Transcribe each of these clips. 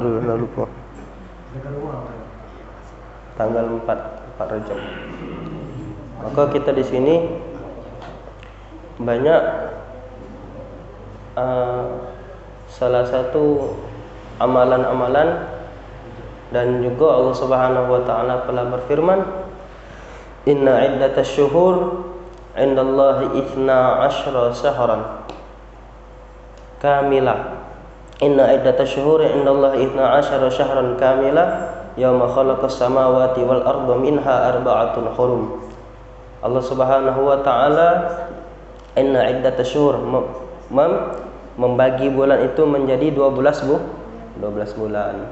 Lupa. Tanggal 4 Rajab. Maka kita di sini banyak salah satu amalan-amalan, dan juga Allah Subhanahu wa taala telah berfirman, "Inna iddatasy syuhur 'indallahi 12 syahran kamilah." Inna iddatasy syuhuri 'indallahi 12 syahran kamilah yauma khalaqas samawati wal arda minha arba'atun hurum. Allah Subhanahu wa taala inna iddatasy syuhur membagi bulan itu menjadi 12 bulan.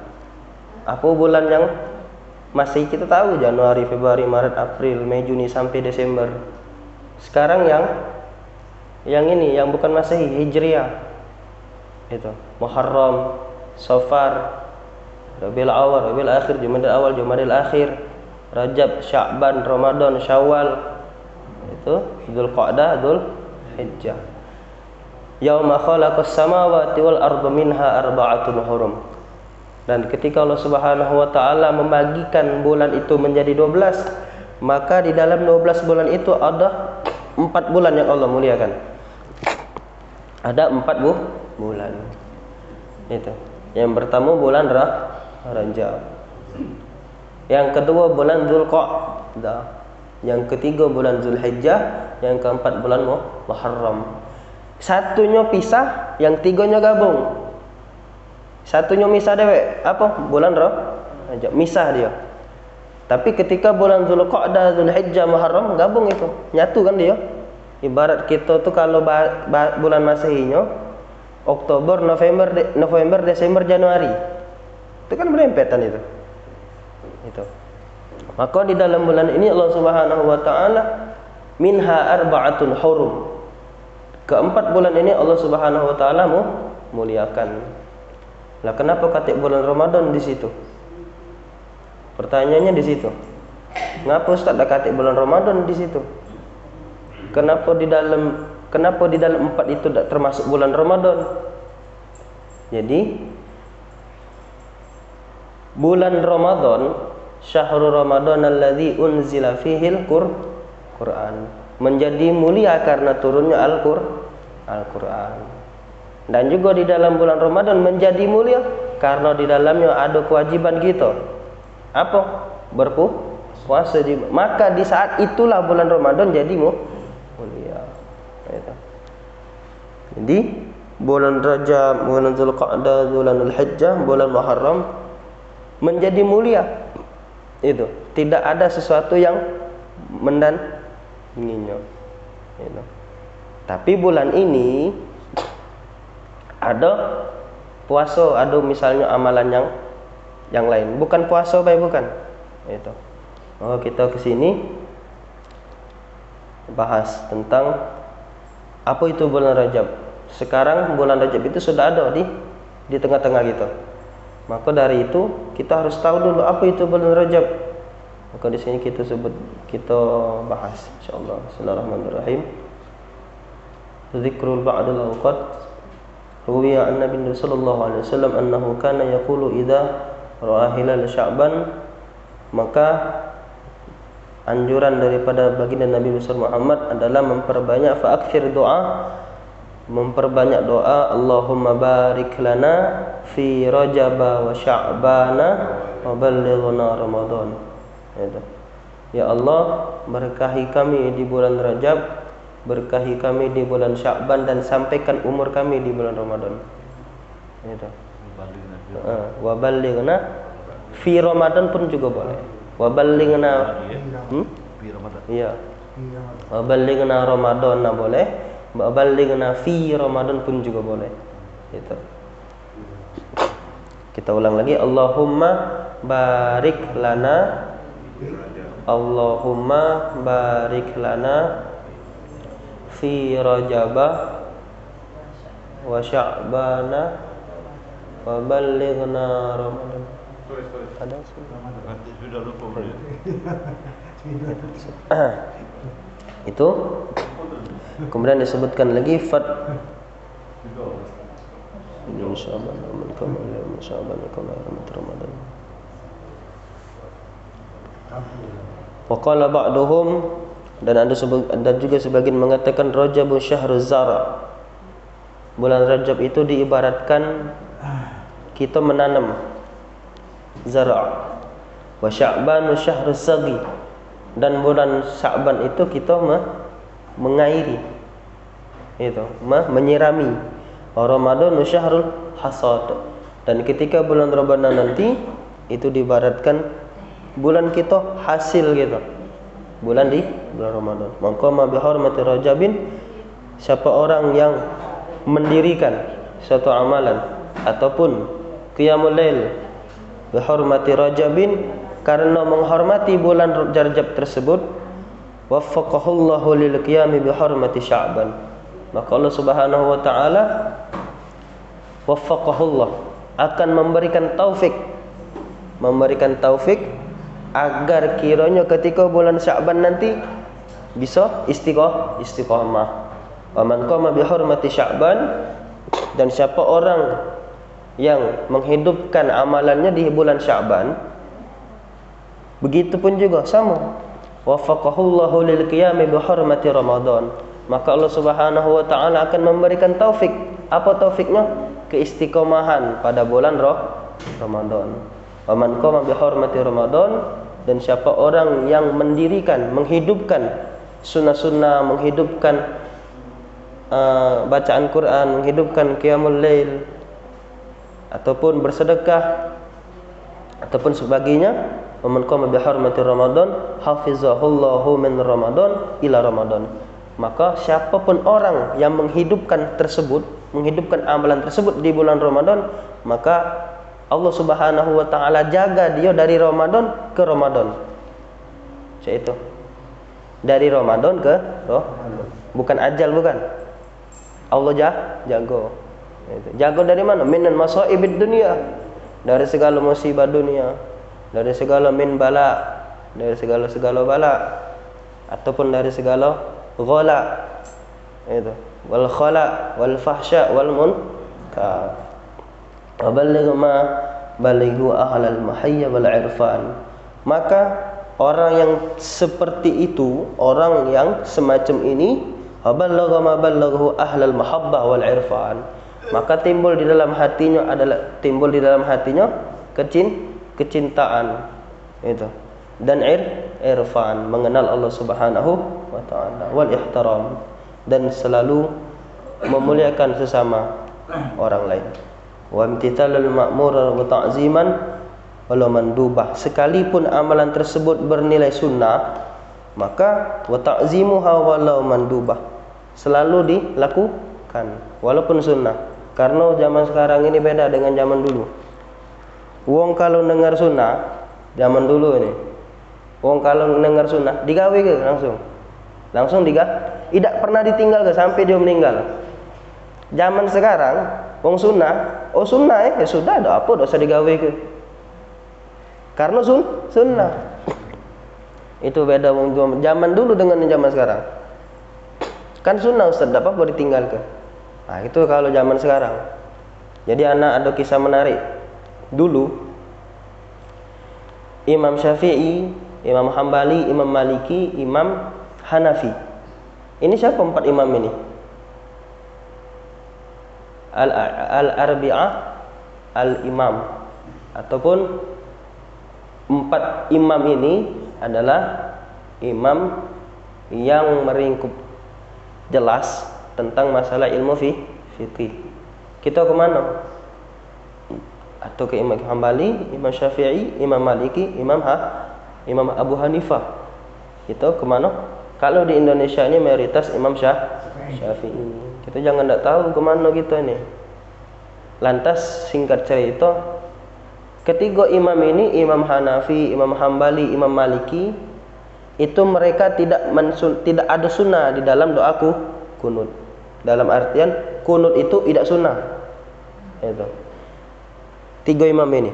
Apa bulan yang masih kita tahu? Januari, Februari, Maret, April, Mei, Juni sampai Desember. Sekarang yang ini yang bukan Masehi, Hijriah. Itu Muharram, Safar, Rabiul Awal, Rabiul Akhir, Jumadil Awal, Jumadil Akhir, Rajab, Sya'ban, Ramadan, Syawal. Itu Dzulqa'dah, Dzulhijjah. Yauma khalaqas samawati wal arda minha arba'atun hurum. Dan ketika Allah Subhanahu wa taala membagikan bulan itu menjadi 12, maka di dalam 12 bulan itu ada 4 bulan yang Allah muliakan. Ada 4 bulan. Itu. Yang pertama bulan Rajab. Yang kedua bulan Dzulqa'dah. Yang ketiga bulan Dzulhijjah, yang keempat bulan Muharram. Satunya pisah, yang tiganya gabung. Satunya misah dewek, apa? Bulan Rajab, misah dia. Tapi ketika bulan Dzulqa'dah, Dzulhijjah, Muharram gabung itu, nyatu kan dia. Ibarat kita tuh kalau bulan Masehinya Oktober, November, Desember, Januari. Itu kan berempetan itu. Maka di dalam bulan ini Allah Subhanahu wa taala minha arba'atun hurum. Keempat bulan ini Allah Subhanahu wa taala muliakan. Lah kenapa kata bulan Ramadan di situ? Pertanyaannya di situ. Ngapa Ustaz dah kata bulan Ramadan di situ? Kenapa di dalam 4 itu tak termasuk bulan Ramadan? Jadi bulan Ramadan, syahrul Ramadan alladzi unzila fihil Qur'an, menjadi mulia karena turunnya Al-Qur'an. Dan juga di dalam bulan Ramadan menjadi mulia karena di dalamnya ada kewajiban kita. Apa? Berpuasa. Maka di saat itulah bulan Ramadan jadi mulia. Jadi bulan Rajab, bulan Dzulqa'dah, bulan Dzulhijjah, bulan Muharram menjadi mulia. Itu tidak ada sesuatu yang mendandinginya. Tapi bulan ini ada puasa, ada misalnya amalan yang lain, bukan puasa, bukan. Itu. Maka kita kesini bahas tentang apa itu bulan Rajab. Sekarang bulan Rajab itu sudah ada di tengah-tengah kita. Maka dari itu kita harus tahu dulu apa itu bulan Rajab. Maka di sini kita bahas insyaallah. Bismillahirrahmanirrahim. Dzikrul ba'dal awqat. Ruwiya an Nabi sallallahu alaihi wasallam annahu kana yaqulu idza ra'a hilal Sya'ban, maka anjuran daripada baginda Nabi besar Muhammad adalah memperbanyak doa, Allahumma barik lana fi Rajab wa Sya'bana wa ballighna Ramadan. Ya Allah, berkahi kami di bulan Rajab, berkahi kami di bulan Sya'ban, dan sampaikan umur kami di bulan Ramadan. Wa ballighna fi Ramadan pun juga boleh. Wa ballighna fi Ramadan. Iya. Wa ballighna Ramadan boleh. Wa ballighna fi Ramadan pun juga boleh. Itu. Kita ulang lagi. Allahumma barik lana, Allahumma barik lana fi Rajabah wa Sya'bana wa ballighna Ramadan. Ada sudah lupa. Itu kemudian disebutkan lagi من شعبان ومن كمل من شعبان كما رمضان. Waqala ba'duhum, dan ada juga sebagian mengatakan Rajabun syahruz zara. Bulan Rajab itu diibaratkan kita menanam zara'. Wa Sya'banu syahruz sagi, dan bulan Sya'ban itu kita mengairi. Itu, menyirami. Wa Ramadanu syahrul hasad, dan ketika bulan Ramadan nanti itu diibaratkan bulan kita hasil gitu. Bulan Ramadan. Maqama bi hurmati Rajabin, siapa orang yang mendirikan suatu amalan ataupun qiyamul lail bi hurmati Rajabin, karena menghormati bulan Rajab tersebut, waffaqahullahu lil qiyami bi hurmati Sya'ban, maka Allah Subhanahu wa taala waffaqahullah akan memberikan taufik agar kiranya ketika bulan Sya'ban nanti bisa istiqamah. Wa man qama bi hurmati Sya'ban, dan siapa orang yang menghidupkan amalannya di bulan Sya'ban, begitupun juga sama, waffaqahullahu lil qiyami bi hurmati Ramadan, maka Allah Subhanahu wa taala akan memberikan taufik. Apa taufiknya? Keistiqomahan pada bulan Ramadan. Wa man qama bi hurmati Ramadan, dan siapa orang yang mendirikan, menghidupkan sunnah-sunnah, menghidupkan bacaan Quran, menghidupkan qiyamul lail ataupun bersedekah ataupun sebagainya, wa man qama bi hurmati Ramadan hafizahullahu min Ramadan ila Ramadan, maka siapapun orang yang menghidupkan amalan tersebut di bulan Ramadan, maka Allah Subhanahu wa taala jaga dia dari Ramadan ke Ramadan. Itu. Dari Ramadan ke Ramadan. Bukan ajal, bukan. Allah jaga. Itu. Jaga dari mana? Minan masaibid dunia. Dari segala musibah dunia, dari segala bala, dari segala bala, ataupun dari segala ghala. Itu. Wal khala wal fahsya wal munkar. Balighu ahlal mahayya wal irfan, maka orang yang seperti itu, orang yang semacam ini, balaghu ahlal mahabbah wal irfan, maka timbul di dalam hatinya kecintaan itu, dan irfan, mengenal Allah Subhanahu wa taala, wal ihtaram, dan selalu memuliakan sesama orang lain. Wa imtithalul ma'mur wa ta'ziman walau mandubah, sekalipun amalan tersebut bernilai sunnah, maka wa ta'zimuha walau mandubah, selalu dilakukan walaupun sunnah. Karena zaman sekarang ini beda dengan zaman dulu. Wong kalau dengar sunnah zaman dulu ini, wong kalau dengar sunnah digawe ke langsung tidak pernah ditinggal ke sampai dia meninggal. Zaman sekarang wong sunnah, ya sudah, ada apa dosa digawe ke? Karena sunnah. Itu beda wong zaman dulu dengan zaman sekarang. Kan sunnah Ustaz, apa boleh ditinggal ke? Nah, itu kalau zaman sekarang. Jadi anak ada kisah menarik. Dulu Imam Syafi'i, Imam Hambali, Imam Maliki, Imam Hanafi. Ini siapa 4 imam ini? Al-Arbi'ah Al-Imam, ataupun 4 imam ini adalah imam yang meringkup jelas tentang masalah ilmu fikih. Kita kemana? Atau ke Imam Hambali, Imam Syafi'i, Imam Maliki, Imam Abu Hanifah. Kita kemana? Kalau di Indonesia ini mayoritas Imam Syafi'i. Kita jangan tak tahu kemana kita ini. Lantas singkat cerita, ketiga imam ini, Imam Hanafi, Imam Hambali, Imam Maliki, itu mereka tidak ada sunnah di dalam doa kunut. Dalam artian kunut itu tidak sunnah. Itu 3 imam ini.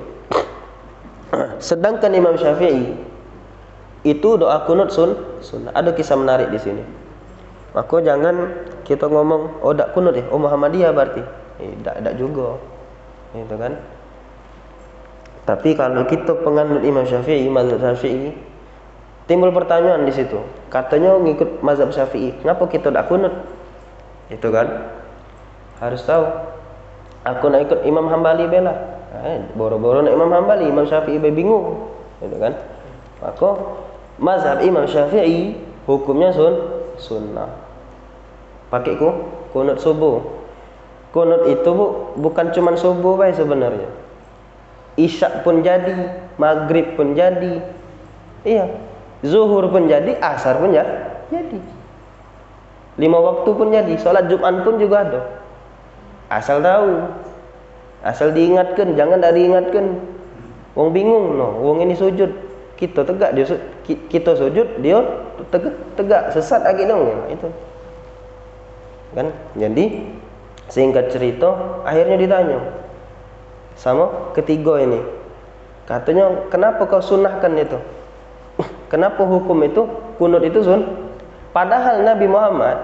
Sedangkan Imam Syafi'i itu doa kunut sunnah. Ada kisah menarik di sini. Maka jangan kita ngomong, oh tak kunut ya, oh Muhammadiyah berarti. Tidak juga. Itu kan. Tapi kalau kita penganut Imam Syafi'i, mazhab Syafi'i, timbul pertanyaan di situ. Katanya ngikut mazhab Syafi'i, kenapa kita tidak kunut? Itu kan. Harus tahu. Aku nak ikut Imam Hambali bela. Boro-boro nak Imam Hambali, Imam Syafi'i bingung. Itu kan. Maka mazhab Imam Syafi'i hukumnya sunnah. Pakai kunut subuh. Kunut itu bukan cuma subuh baik sebenarnya. Isya pun jadi, maghrib pun jadi, iya, zuhur pun jadi, asar pun jadi, 5 waktu pun jadi, sholat Jumat pun juga ada. Asal tahu, asal diingatkan, jangan tak diingatkan. Wong bingung, no, wong ini sujud, kita tegak, dia kita sujud, dia tegak, sesat lagi dong, itu, kan? Jadi singkat cerita, akhirnya ditanya sama ketiga ini, katanya kenapa kau sunnahkan itu? Kenapa hukum itu kunut itu padahal Nabi Muhammad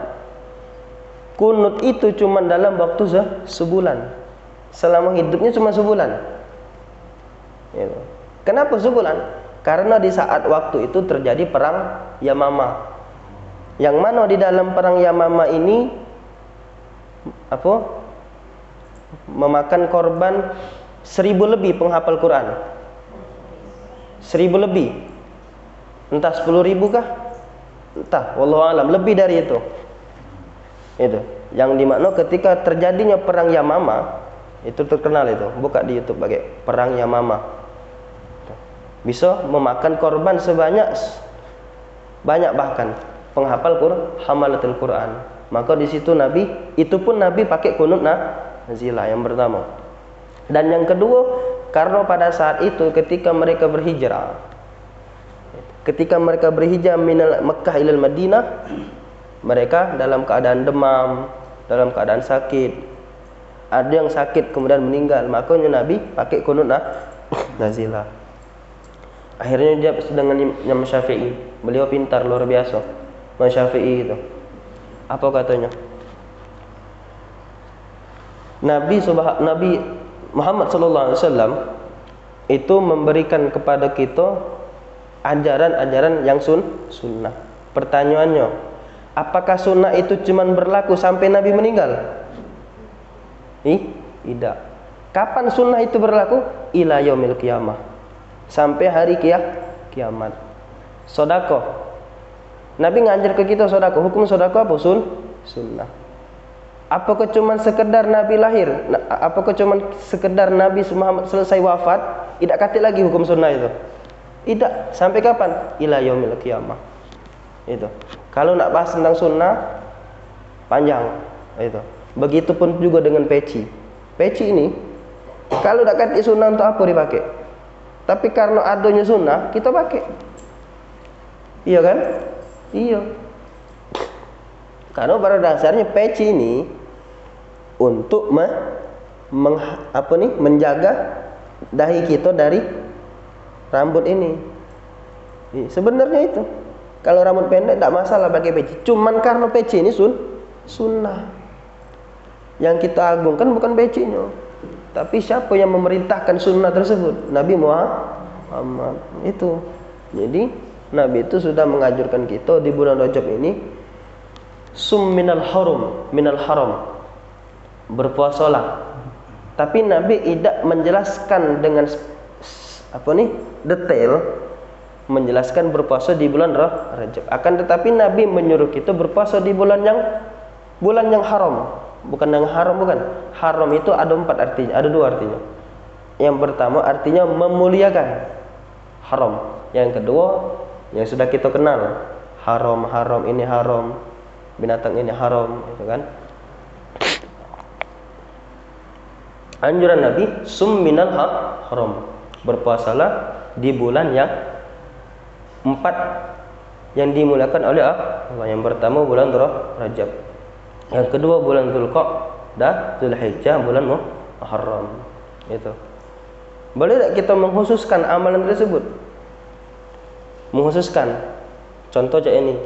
kunut itu cuma dalam waktu sebulan, selama hidupnya cuma sebulan. Kenapa sebulan? Karena di saat waktu itu terjadi perang Yamamah, yang mana di dalam perang Yamamah ini memakan korban 1000 lebih penghafal Quran. 1000 lebih. Entah 10.000 kah? Entah, wallahu alam, lebih dari itu. Itu. Yang dimakna ketika terjadinya perang Yamamah, itu terkenal itu, buka di YouTube pakai perang Yamamah. Bisa memakan korban banyak bahkan penghafal hamalatul Quran. Maka di situ Nabi, itu pun Nabi pakai kunut nazilah yang pertama. Dan yang kedua, karena pada saat itu ketika mereka berhijrah minal Makkah ilal Madinah, mereka dalam keadaan demam, dalam keadaan sakit. Ada yang sakit kemudian meninggal, makanya Nabi pakai kunut nazilah. Akhirnya dia dengan Imam Syafi'i, beliau pintar luar biasa. Imam Syafi'i itu apa katanya? Nabi Muhammad sallallahu alaihi wasallam itu memberikan kepada kita ajaran-ajaran yang sunnah. Pertanyaannya, apakah sunnah itu cuma berlaku sampai Nabi meninggal? Tidak. Kapan sunnah itu berlaku? Ila yaumil qiyamah, sampai hari kiamat. Sedekah, Nabi ngajar ke kita sedekah. Hukum sedekah apa? Sunnah. Apakah cuma sekedar Nabi lahir? Apakah cuma sekedar Nabi Muhammad selesai wafat, tidak kata lagi hukum sunnah itu? Tidak. Sampai kapan? Ila yaumil qiyamah. Itu. Kalau nak bahas tentang sunnah panjang. Itu. Begitupun juga dengan peci. Peci ini kalau tak kata sunnah untuk apa dipakai? Tapi karena adanya sunnah kita pakai. Iya kan? Iya. Karena pada dasarnya peci ini untuk menjaga dahi kita dari rambut ini. Sebenarnya itu. Kalau rambut pendek tidak masalah pakai peci. Cuman karena peci ini sunnah. Yang kita agungkan bukan pecinya, tapi siapa yang memerintahkan sunnah tersebut? Nabi Muhammad. Itu. Jadi Nabi itu sudah menganjurkan kita di bulan Rajab ini minal haram, berpuasalah. Tapi Nabi tidak menjelaskan dengan detail, menjelaskan berpuasa di bulan Rajab. Akan tetapi Nabi menyuruh kita berpuasa di bulan yang haram. Bukan yang haram, bukan. Haram itu ada 4 artinya, ada 2 artinya. Yang pertama artinya memuliakan, haram. Yang kedua yang sudah kita kenal, haram ini haram, binatang ini haram, itu kan. Anjuran Nabi minal haram, berpuasalah di bulan yang 4 yang dimuliakan oleh Allah. Yang pertama bulan Rajab, yang kedua bulan Dzulqa'dah, Dzulhijjah, bulan Muharram. Itu. Boleh tak kita mengkhususkan amalan tersebut? Mengkhususkan. Contoh aja ini.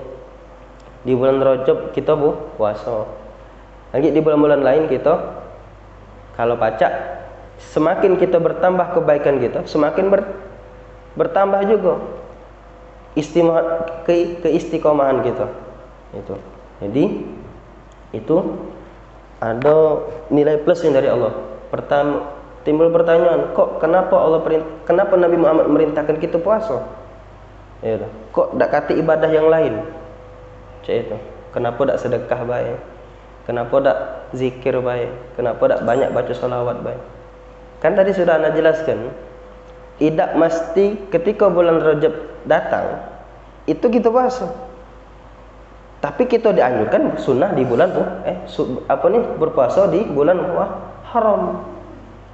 Di bulan Rajab kita puasa. Lagi di bulan-bulan lain kita Kalau pacak, semakin kita bertambah kebaikan kita, semakin bertambah juga keistiqomahan kita. Itu. Jadi itu ada nilai plusnya dari Allah. Pertama, timbul pertanyaan, kenapa Nabi Muhammad merintahkan kita puasa? Ya, kok tak kata ibadah yang lain? Cak itu. Kenapa tak sedekah baik? Kenapa tak zikir baik? Kenapa tak banyak baca salawat baik? Kan tadi sudah Anda jelaskan, tidak mesti ketika bulan Rajab datang itu kita puasa. Tapi kita dianjurkan sunnah di bulan berpuasa di bulan haram.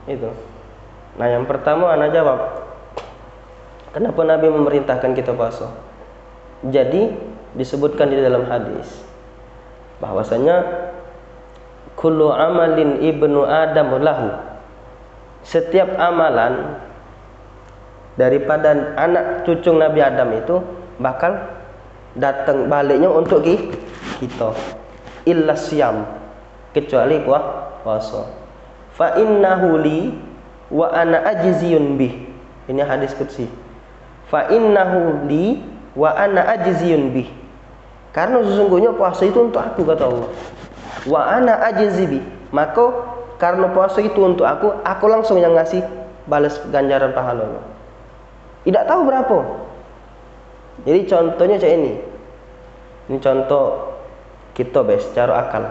Itu. Nah, yang pertama Anda jawab, kenapa Nabi memerintahkan kita puasa? Jadi disebutkan di dalam hadis bahwasanya kullu amalin ibnu adam lahu. Setiap amalan daripada anak cucu Nabi Adam itu bakal datang baliknya untuk kita, illa siyam, kecuali puasa. Fa innahu li wa ana ajziyun bih. Ini hadis qudsi. Fa innahu li wa ana ajziyun bih. Karena sesungguhnya puasa itu untuk aku, kata Allah. Wa ana ajzi bih. Maka karena puasa itu untuk aku langsung yang ngasih balas ganjaran pahalanya. Tidak tahu berapa. Jadi contohnya kayak ini. Ini contoh kita secara akal.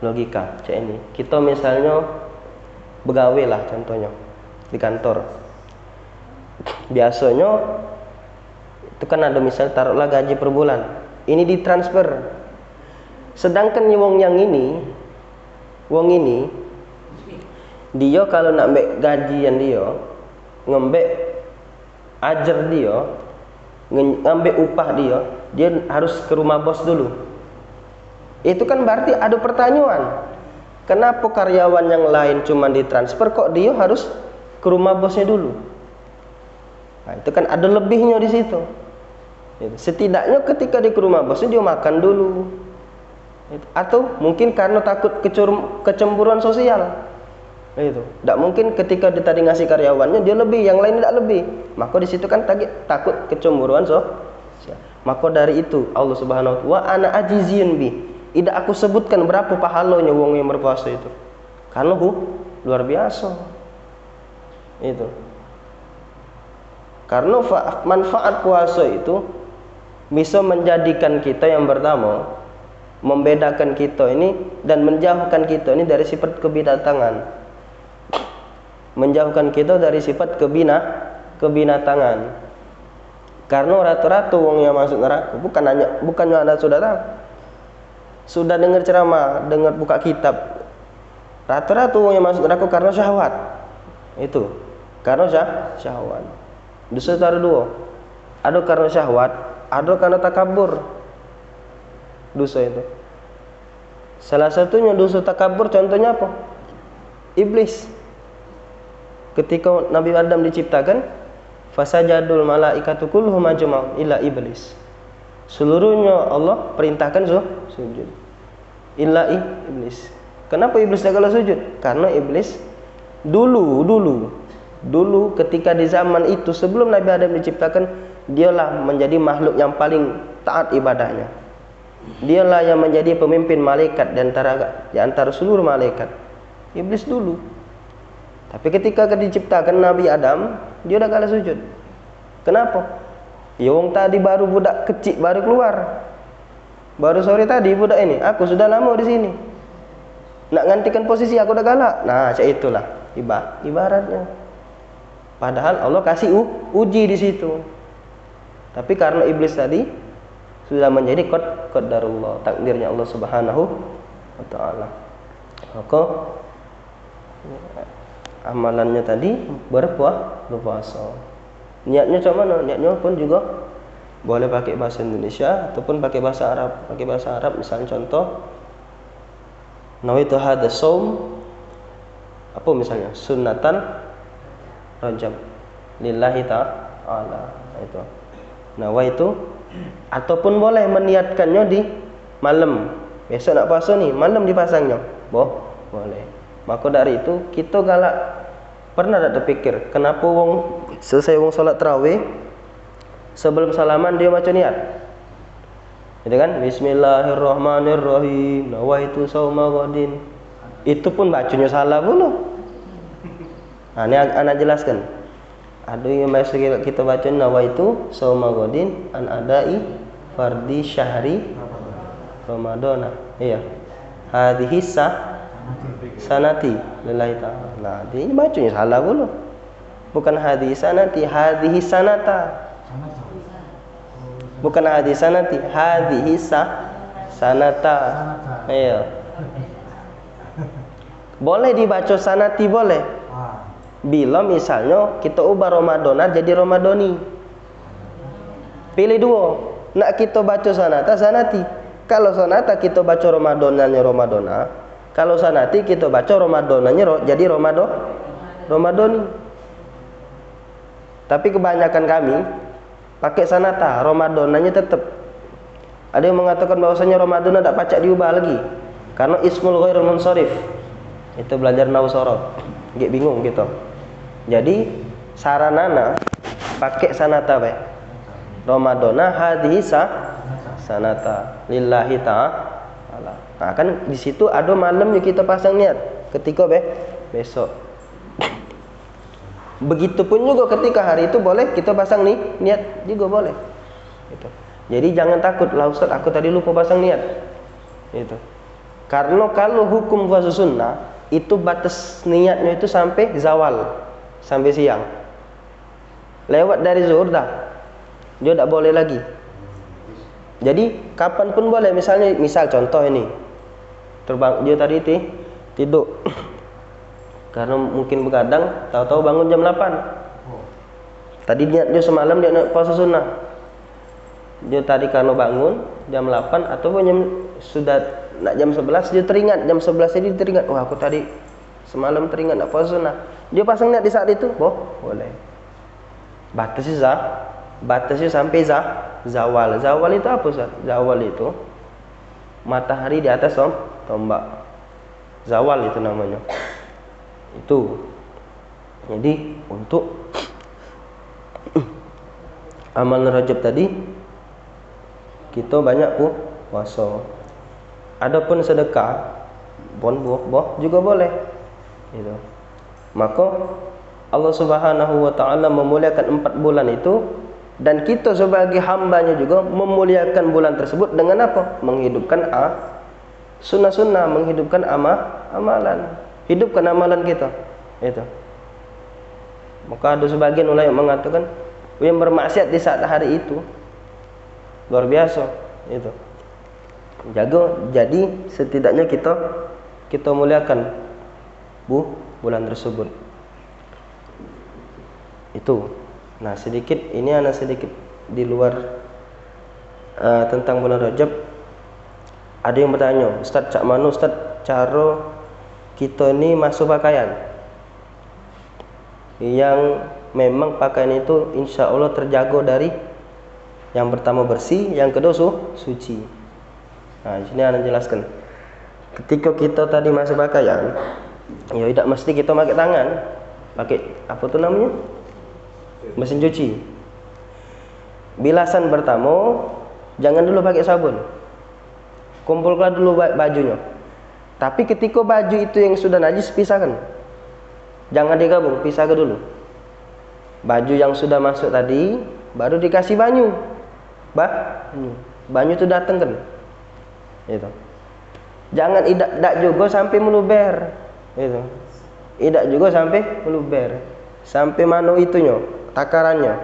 Logika kayak ini. Kita misalnya begawe lah contohnya di kantor. Biasanya itu kan ada misal taruhlah gaji per bulan. Ini ditransfer. Sedangkan wong ini dia kalau nak ambek gajian dia, ngembek ajar dia, ngambil upah dia harus ke rumah bos dulu. Itu kan berarti ada pertanyaan. Kenapa karyawan yang lain cuma ditransfer, kok dia harus ke rumah bosnya dulu? Nah, itu kan ada lebihnya di situ. Setidaknya ketika di rumah bosnya dia makan dulu. Atau mungkin karena takut kecemburuan sosial. Itu. Tidak mungkin ketika dia tadi ngasih karyawannya dia lebih, yang lain tidak lebih. Maka di situ kan takut kecemburuan Maka dari itu Allah Subhanahu wa ta'ala, ana ajizin bi. Tidak aku sebutkan berapa pahalanya wong yang berpuasa itu. Karena luar biasa. Itu. Karena manfaat puasa itu bisa menjadikan kita yang pertama, membedakan kita ini dan menjauhkan kita ini dari sifat kebinatangan. Menjauhkan kita dari sifat kebinatangan. Karena rata-rata wong yang masuk neraka bukannya Anda sudah tahu. Sudah dengar ceramah, dengar buka kitab. Rata-rata wong yang masuk neraka karena syahwat. Itu. Karena syahwat. Dosa ada dua. Ada karena syahwat, ada karena takabur. Dosa itu. Salah satunya dosa takabur, contohnya apa? Iblis. Ketika Nabi Adam diciptakan, fasajadul malaikatu kulluhum ajma'un illa iblis. Seluruhnya Allah perintahkan sujud. Illa iblis. Kenapa iblis tak kalah sujud? Karena iblis dulu ketika di zaman itu sebelum Nabi Adam diciptakan, dialah menjadi makhluk yang paling taat ibadahnya. Dialah yang menjadi pemimpin malaikat di antara seluruh malaikat. Iblis dulu. Tapi ketika diciptakan Nabi Adam, dia dah kalah sujud. Kenapa? Ya wong tadi baru budak kecil baru keluar. Baru sore tadi budak ini, aku sudah lama di sini. Nak gantikan posisi aku dah galak. Nah, cak itulah ibaratnya. Padahal Allah kasih uji di situ. Tapi karena iblis tadi sudah menjadi qadarullah, takdirnya Allah Subhanahu wa ta'ala. Maka amalannya tadi berpuasa. Niatnya macam mana? Niatnya pun juga boleh pakai bahasa Indonesia ataupun pakai bahasa Arab. Pakai bahasa Arab misalnya contoh, nawaitu hadza shaum, apa misalnya? Sunnatan Rajab lillahi ta'ala. Itu. Nawaitu, ataupun boleh meniatkannya di malam. Besok nak puasa nih, malam dipasangnya. Boleh. Maka dari itu kita galak pernah tak terpikir kenapa wong selesai wong salat tarawih sebelum salaman dia baca niat. Gitu kan? Bismillahirrahmanirrahim. Nawaitu shauma ghadin. Itu pun bacanya salah pula. Nah, ini anak jelaskan. Ada yang masuk kita baca nawaitu shauma ghadin an adai fardi syahri Ramadana. Iya. Hadhihi sanati lillahi ta'ala. Nah, dia bacanya salah pula. Bukan hadhihi sanati, hadhihi sanata. Bukan hadhihi sanati, hadhihi sanata. Iya. Boleh dibaca sanati boleh. Bila misalnya kita ubah Ramadana jadi Ramadoni. Pilih dua. Nak kita baca sanata, sanati. Kalau sanata kita baca Ramadananya Ramadana. Kalau sanati kita baca Ramadananya jadi Ramadoni. Tapi kebanyakan kami pakai sanata, Ramadananya tetap. Ada yang mengatakan bahwasanya Ramadana tak pacak diubah lagi karena ismul ghairul munsharif. Itu belajar nahwu sorof. Gak bingung gitu. Jadi saranana pakai sanata bae. Ramadana hadhihi sanata lillahi ta'ala. Nah, kan di situ ada malamnya kita pasang niat ketika besok. Begitupun juga ketika hari itu boleh kita pasang niat juga boleh. Gitu. Jadi jangan takut lah Ustaz, aku tadi lupa pasang niat. Gitu. Karena kalau hukum puasa sunnah itu batas niatnya itu sampai zawal, sampai siang. Lewat dari zuhur dah, dia tak boleh lagi. Jadi kapan pun boleh. Misal contoh ini, terbang dia tadi tidur. Karena mungkin begadang, tahu-tahu bangun jam 8. Tadi niat dia semalam dia nak puasa sunnah. Dia tadi karena bangun jam 8 atau sudah nak jam 11 dia teringat, jam 11 ini dia teringat, wah aku tadi semalam teringat nak puasa sunnah. Dia pasang niat di saat itu, boleh. Batasnya sampai zawal. Zawal itu apa Ustaz? Zawal itu matahari di atas tombak. Zawal itu namanya. Itu. Jadi untuk amal Rajab tadi kita banyak puasa. Adapun sedekah buah juga boleh. Gitu. Maka Allah Subhanahu wa taala memuliakan 4 bulan itu dan kita sebagai hambanya juga memuliakan bulan tersebut dengan apa? Menghidupkan sunnah-sunnah, menghidupkan amalan. Hidupkan amalan kita. Itu. Maka ada sebagian ulama yang mengatakan yang bermaksiat di saat hari itu luar biasa. Itu. Jadi setidaknya kita muliakan bulan tersebut. Itu. Nah, ini anak sedikit di luar tentang bulan Rajab. Ada yang bertanya, Ustaz, cak mana Ustaz cara kita ini masuk pakaian yang memang pakaian itu insya Allah terjaga dari yang pertama bersih, yang kedua suci. Nah, di sini anak jelaskan. Ketika kita tadi masuk pakaian, ya tidak mesti kita pakai tangan, pakai apa tuh namanya? Mesin cuci. Bilasan pertama jangan dulu pakai sabun. Kumpulkan dulu bajunya. Tapi ketika baju itu yang sudah najis pisahkan. Jangan digabung, pisahkan dulu. Baju yang sudah masuk tadi baru dikasih banyu. Banyu itu datang kan. Itu. Jangan idak juga sampai meluber. Itu. Idak juga sampai meluber. Sampai mana itunya? Takarannya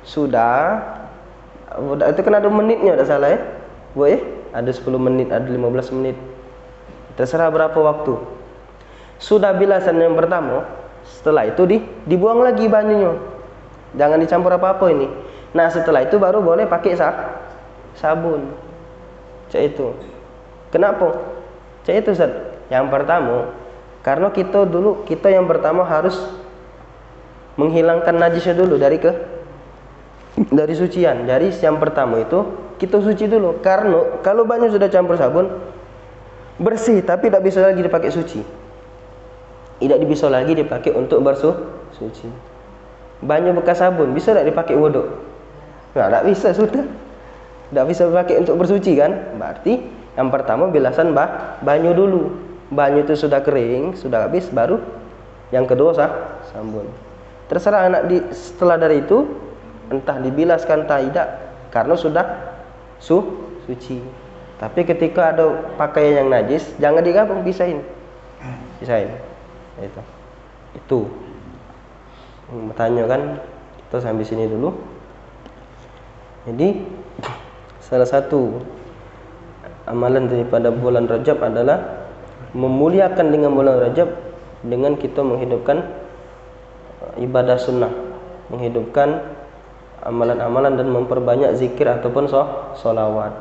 sudah itu kan ada menitnya, tidak salah ya? Boleh? Ada 10 menit, ada 15 menit. Terserah berapa waktu. Sudah bilasan yang pertama, setelah itu dibuang lagi banyunya. Jangan dicampur apa-apa ini. Nah, setelah itu baru boleh pakai sabun. Cak itu. Kenapa? Cak itu Ustaz. Yang pertama, karena kita yang pertama harus menghilangkan najisnya dulu dari sucian. Jadi yang pertama itu kita suci dulu. Karena kalau banyu sudah campur sabun bersih tapi tidak bisa lagi dipakai suci. tidak bisa lagi dipakai untuk bersuci. Banyu bekas sabun bisa tidak dipakai wudhu? Nah, tidak bisa, sudah tidak bisa dipakai untuk bersuci kan. Berarti yang pertama bilasan banyu dulu. Banyu itu sudah kering, sudah habis, baru yang kedua sabun. Terserah anak setelah dari itu entah dibilaskan entah tidak, karena sudah suci. Tapi ketika ada pakaian yang najis, jangan digabung, pisahin. Itu bertanya kan. Kita sampai sini dulu. Jadi salah satu amalan daripada bulan Rajab adalah memuliakan dengan bulan Rajab dengan kita menghidupkan ibadah sunnah, menghidupkan amalan-amalan dan memperbanyak zikir ataupun sholawat.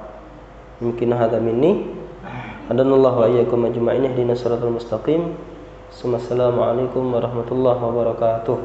Mungkin hadza minni hadanallahu wa iyyakum ajma'in ihdinas siratal mustaqim. Assalamualaikum warahmatullahi wabarakatuh.